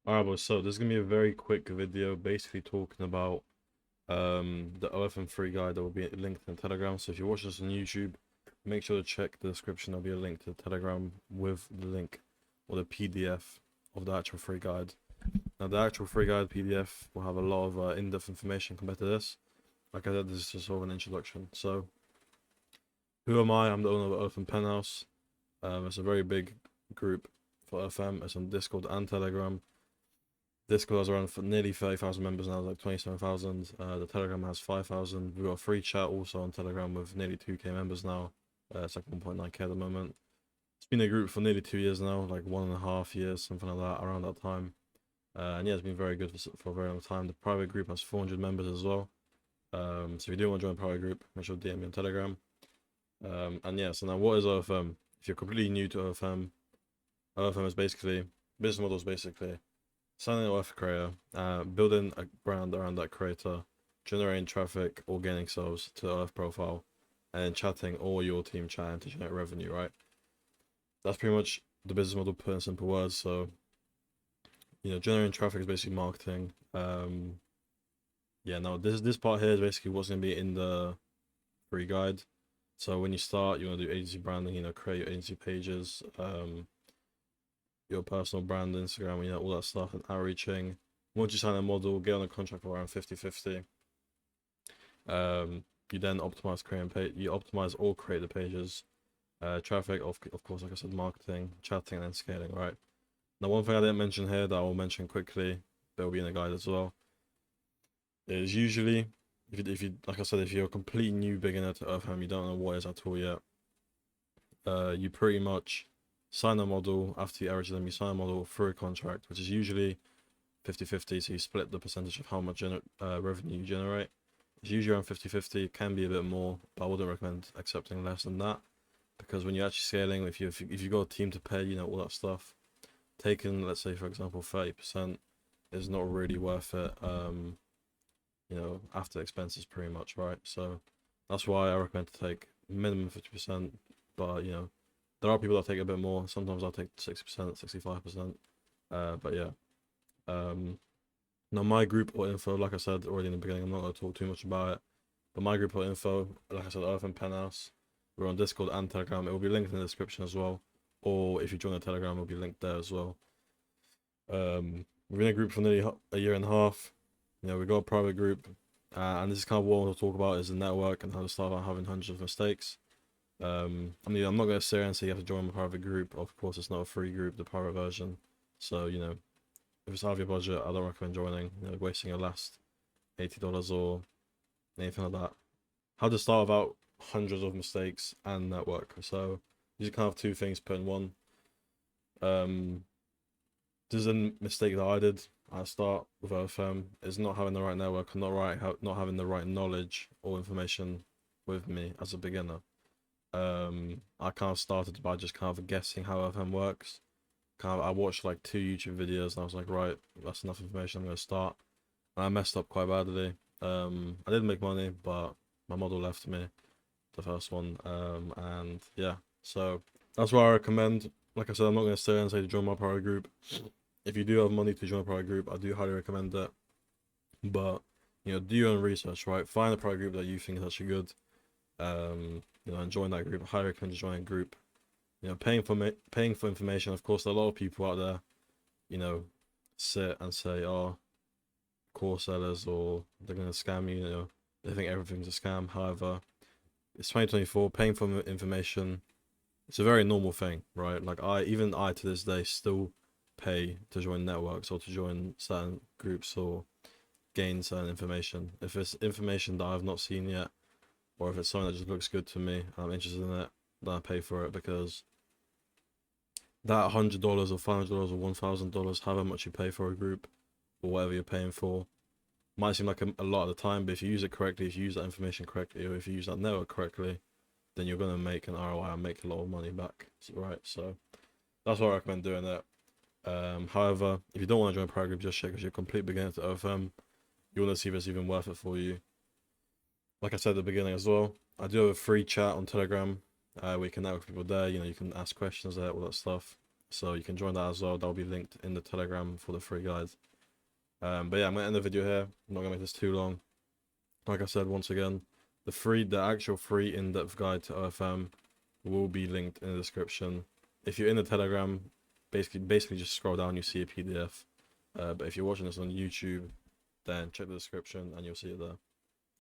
Alright, boys, so this is gonna be a very quick video basically talking about the OFM free guide that will be linked in the Telegram. So if you watch this on YouTube, make sure to check the description. There'll be a link to the Telegram with the link or the PDF of the actual free guide. Now the actual free guide PDF will have a lot of in-depth information compared to this. Like I said, this is just sort of an introduction. So who am I? I'm the owner of OFM Penthouse. It's a very big group for OFM. It's on Discord and Telegram. Discord has around for nearly 30,000 members now, like 27,000. The Telegram has 5,000. We've got a free chat also on Telegram with nearly 2k members now. It's like 1.9k at the moment. It's been a group for nearly 2 years now, like 1.5 years, something like that, around that time. And yeah, it's been very good for a very long time. The private group has 400 members as well. So if you do want to join the private group, make sure to DM me on Telegram. And yeah, so now what is OFM? If you're completely new to OFM, OFM is basically, business models basically, signing up a creator, building a brand around that creator, generating traffic or gaining subs to the OF profile, and then chatting or your team chatting to generate revenue, right? That's pretty much the business model put in simple words. So, generating traffic is basically marketing. Yeah, now this part here is basically what's going to be in the free guide. So when you start, you want to do agency branding, create your agency pages, your personal brand, Instagram, all that stuff, and outreaching. Once you sign a model, get on a contract for around 50-50. You then optimize creating page. You optimize or create the pages. Traffic, of course, like I said, marketing, chatting, and then scaling. Right. Now, one thing I didn't mention here that I will mention quickly, that will be in the guide as well, is usually if you like I said, if you're a complete new beginner to OFM, you don't know what is at all yet. You pretty much sign a model. After you average them, you sign a model through a contract, which is usually 50-50, so you split the percentage of how much revenue you generate. It's usually around 50-50. It can be a bit more, but I wouldn't recommend accepting less than that, because when you're actually scaling, if you've got a team to pay, all that stuff, taking, let's say for example 30% is not really worth it, after expenses pretty much, right? So that's why I recommend to take minimum 50%, but there are people that take a bit more. Sometimes I'll take 60%, 65%. But yeah. Now my group or info, like I said already in the beginning, I'm not going to talk too much about it. But my group or info, like I said, OFM Penthouse. We're on Discord and Telegram. It will be linked in the description as well. Or if you join the Telegram, it will be linked there as well. We've been in a group for nearly a year and a half. We got a private group. And this is kind of what I want to talk about, is the network and how to start out having hundreds of mistakes. I'm not going to sit here and say you have to join a private group. Of course, it's not a free group, the private version. So, if it's out of your budget, I don't recommend joining, wasting your last $80 or anything like that. How to start without hundreds of mistakes and network. So, these are kind of two things put in one. This is a mistake that I did at the start with OFM, is not having the right network, not having the right knowledge or information with me as a beginner. I kind of started by just kind of guessing how OFM works. I watched like 2 YouTube videos and I was like, right, that's enough information, I'm going to start. And I messed up quite badly. I did make money, but my model left me, the first one. And yeah, so that's why I recommend. Like I said, I'm not going to stay and say to join my private group. If you do have money to join a private group, I do highly recommend it. But, do your own research, right? Find a private group that you think is actually good. And join that group. I highly recommend you join a group. Paying for information. Of course, there are a lot of people out there, sit and say, oh, course sellers, or they're going to scam you, they think everything's a scam. However, it's 2024, paying for information, it's a very normal thing, right? Like even I to this day still pay to join networks or to join certain groups or gain certain information. If it's information that I've not seen yet, or if it's something that just looks good to me and I'm interested in it, then I pay for it, because that $100 or $500 or $1,000, however much you pay for a group or whatever you're paying for, might seem like a lot of the time, but if you use it correctly, if you use that information correctly, or if you use that network correctly, then you're going to make an ROI and make a lot of money back, right? So that's why I recommend doing that. However, if you don't want to join a private group just yet because you're a complete beginner to OFM, you want to see if it's even worth it for you. Like I said at the beginning as well, I do have a free chat on Telegram. We can network with people there. You can ask questions there, all that stuff. So you can join that as well. That'll be linked in the Telegram for the free guide. But yeah, I'm gonna end the video here. I'm not gonna make this too long. Like I said, once again, the actual free in-depth guide to OFM will be linked in the description. If you're in the Telegram, basically just scroll down, you see a PDF. But if you're watching this on YouTube, then check the description and you'll see it there.